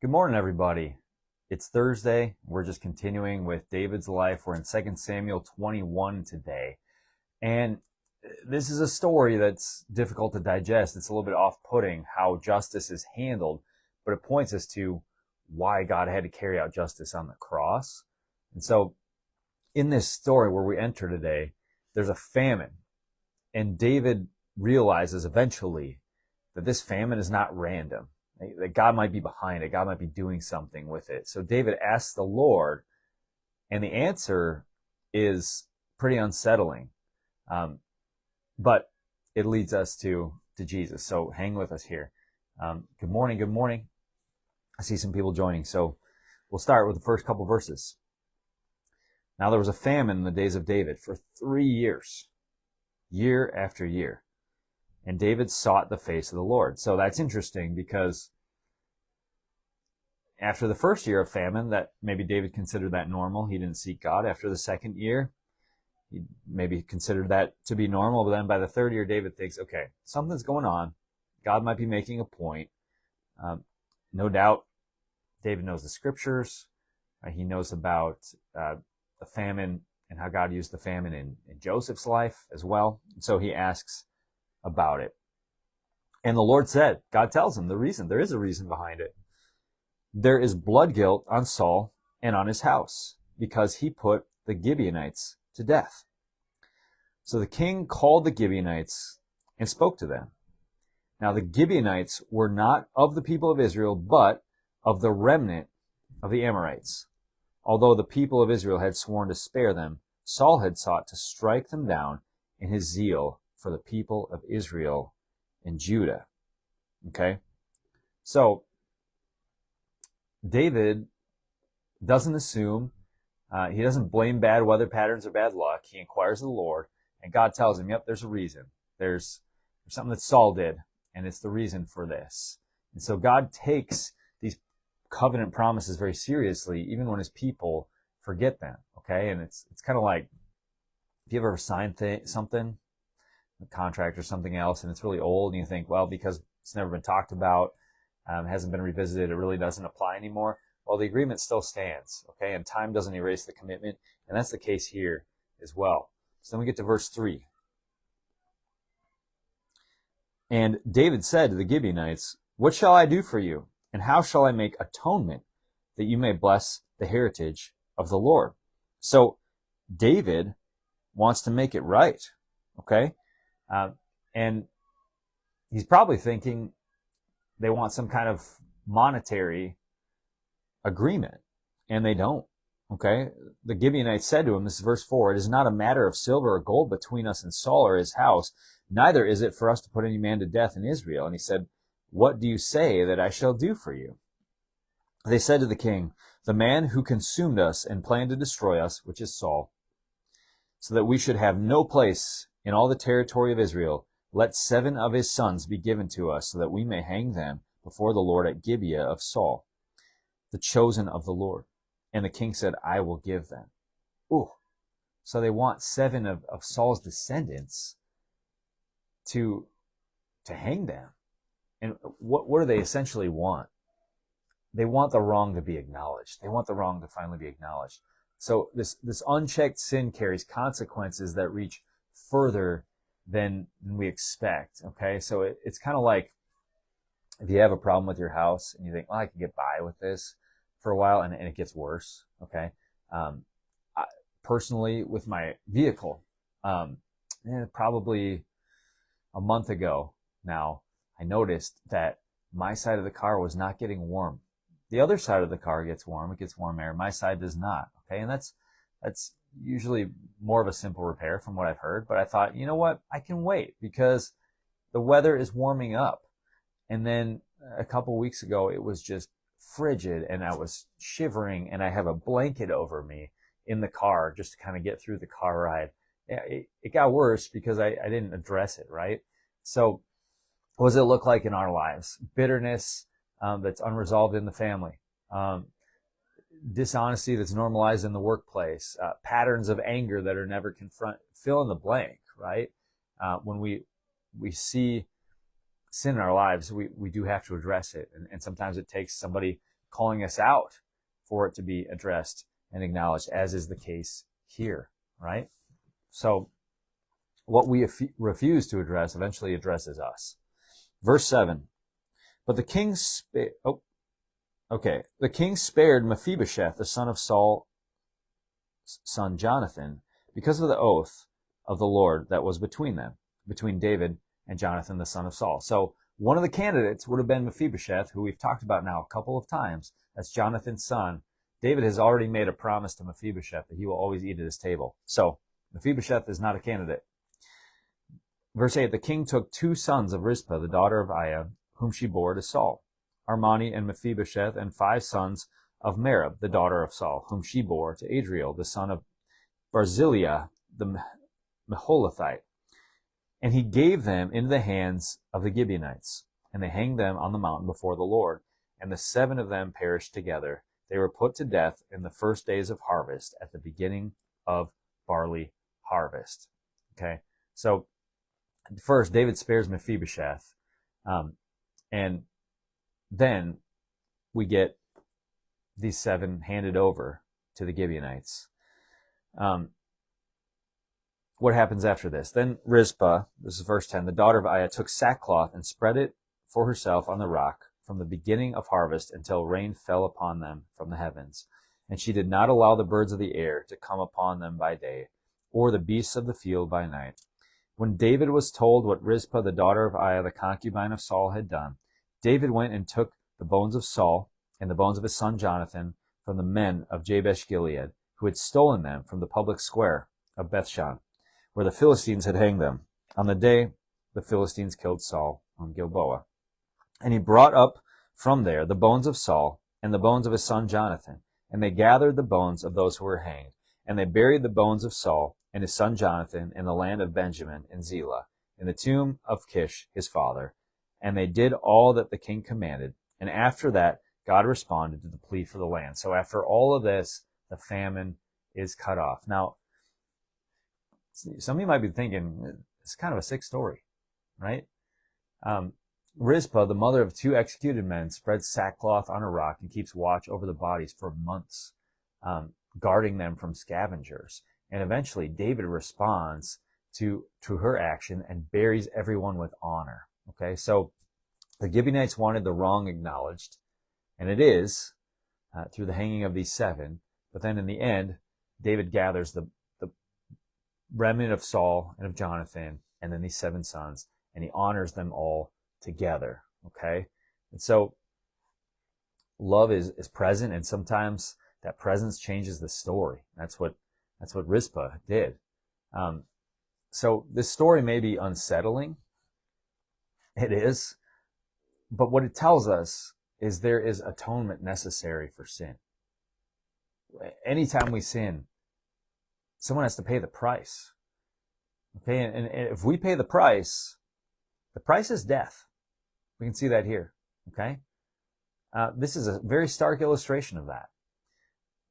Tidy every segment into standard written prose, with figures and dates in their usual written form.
Good morning, everybody. It's Thursday. We're just continuing with David's life. We're in 2 Samuel 21 today. And this is a story that's difficult to digest. It's a little bit off-putting how justice is handled, but it points us to why God had to carry out justice on the cross. And so in this story where we enter today, there's a famine. And David realizes eventually that this famine is not random, that God might be behind it. God might be doing something with it. So David asks the Lord, and the answer is pretty unsettling. But it leads us to Jesus. So hang with us here. Good morning. Good morning. I see some people joining. So we'll start with the first couple verses. Now there was a famine in the days of David for 3 years, year after year. And David sought the face of the Lord. So that's interesting because after the first year of famine, that maybe David considered that normal. He didn't seek God. After the second year, he maybe considered that to be normal. But then by the third year, David thinks, okay, something's going on. God might be making a point. No doubt, David knows the scriptures. He knows about the famine and how God used the famine in Joseph's life as well. And so he asks about it. And the Lord said, God tells him the reason. There is a reason behind it. There is blood guilt on Saul and on his house because he put the Gibeonites to death. So the king called the Gibeonites and spoke to them. Now the Gibeonites were not of the people of Israel, but of the remnant of the Amorites. Although the people of Israel had sworn to spare them, Saul had sought to strike them down in his zeal for the people of Israel and Judah. Okay? So David doesn't assume, he doesn't blame bad weather patterns or bad luck. He inquires of the Lord, and God tells him, yep, there's a reason. There's something that Saul did, and it's the reason for this. And so God takes these covenant promises very seriously, even when his people forget them. Okay? And it's kind of like, if you've ever signed something, a contract or something else, and it's really old, and you think, well, because it's never been talked about, hasn't been revisited, it really doesn't apply anymore. Well, the agreement still stands, okay? And time doesn't erase the commitment, and that's the case here as well. So then we get to verse 3. And David said to the Gibeonites, what shall I do for you? And how shall I make atonement that you may bless the heritage of the Lord? So David wants to make it right, okay? And he's probably thinking they want some kind of monetary agreement, and they don't. Okay? The Gibeonites said to him, this is verse 4, it is not a matter of silver or gold between us and Saul or his house, neither is it for us to put any man to death in Israel. And he said, what do you say that I shall do for you? They said to the king, the man who consumed us and planned to destroy us, which is Saul, so that we should have no place in all the territory of Israel, let 7 of his sons be given to us, so that we may hang them before the Lord at Gibeah of Saul, the chosen of the Lord. And the king said, I will give them. Ooh. So they want 7 of Saul's descendants to hang them. And what do they essentially want? They want the wrong to be acknowledged. They want the wrong to finally be acknowledged. So this unchecked sin carries consequences that reach further than we expect. Okay, so it's kind of like if you have a problem with your house and you think, well, I can get by with this for a while, and it gets worse. Okay, personally, with my vehicle, probably a month ago now, I noticed that my side of the car was not getting warm. The other side of the car gets warm. It gets warm air. My side does not. Okay, and that's usually more of a simple repair from what I've heard. But I thought, you know what? I can wait because the weather is warming up. And then a couple weeks ago, it was just frigid and I was shivering and I have a blanket over me in the car just to kind of get through the car ride. It got worse because I didn't address it, right? So what does it look like in our lives? Bitterness that's unresolved in the family. Dishonesty that's normalized in the workplace, patterns of anger that are never fill in the blank, right? When we see sin in our lives, we do have to address it. And sometimes it takes somebody calling us out for it to be addressed and acknowledged, as is the case here, right? So what we refuse to address eventually addresses us. Verse 7, but the king the king spared Mephibosheth, the son of Saul's son Jonathan, because of the oath of the Lord that was between them, between David and Jonathan, the son of Saul. So one of the candidates would have been Mephibosheth, who we've talked about now a couple of times. That's Jonathan's son. David has already made a promise to Mephibosheth that he will always eat at his table. So Mephibosheth is not a candidate. Verse 8, the king took 2 sons of Rizpah, the daughter of Aiah, whom she bore to Saul, Armani and Mephibosheth, and 5 sons of Merab, the daughter of Saul, whom she bore to Adriel, the son of Barzillai, the Meholathite. And he gave them into the hands of the Gibeonites, and they hanged them on the mountain before the Lord. And the 7 of them perished together. They were put to death in the first days of harvest, at the beginning of barley harvest. Okay, so first, David spares Mephibosheth, and then we get these 7 handed over to the Gibeonites. What happens after this? Then Rizpah, this is verse 10, the daughter of Aiah, took sackcloth and spread it for herself on the rock from the beginning of harvest until rain fell upon them from the heavens. And she did not allow the birds of the air to come upon them by day, or the beasts of the field by night. When David was told what Rizpah, the daughter of Aiah, the concubine of Saul, had done, David went and took the bones of Saul and the bones of his son Jonathan from the men of Jabesh Gilead, who had stolen them from the public square of Bethshan, where the Philistines had hanged them, on the day the Philistines killed Saul on Gilboa. And he brought up from there the bones of Saul and the bones of his son Jonathan, and they gathered the bones of those who were hanged, and they buried the bones of Saul and his son Jonathan in the land of Benjamin in Zelah, in the tomb of Kish his father. And they did all that the king commanded. And after that, God responded to the plea for the land. So after all of this, the famine is cut off. Now, some of you might be thinking, it's kind of a sick story, right? Rizpah, the mother of 2 executed men, spreads sackcloth on a rock and keeps watch over the bodies for months, guarding them from scavengers. And eventually, David responds to her action and buries everyone with honor. Okay, so the Gibeonites wanted the wrong acknowledged, and it is through the hanging of these 7. But then in the end, David gathers the remnant of Saul and of Jonathan, and then these 7 sons, and he honors them all together. Okay, and so love is present, and sometimes that presence changes the story. That's what Rizpah did. So this story may be unsettling. It is. But what it tells us is there is atonement necessary for sin. Anytime we sin, someone has to pay the price. Okay, and if we pay the price is death. We can see that here. Okay? This is a very stark illustration of that.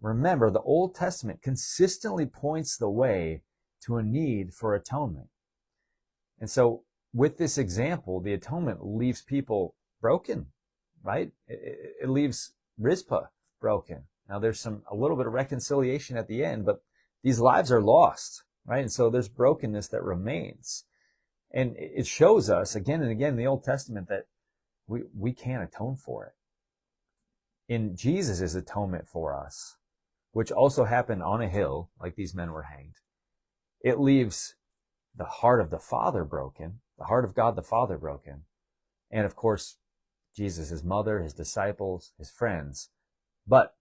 Remember, the Old Testament consistently points the way to a need for atonement. And so, with this example, the atonement leaves people broken, right? It leaves Rizpah broken. Now, there's a little bit of reconciliation at the end, but these lives are lost, right? And so there's brokenness that remains. And it shows us again and again in the Old Testament that we can't atone for it. In Jesus' atonement for us, which also happened on a hill, like these men were hanged, it leaves the heart of the Father broken, the heart of God the Father broken, and of course, Jesus, his mother, his disciples, his friends. But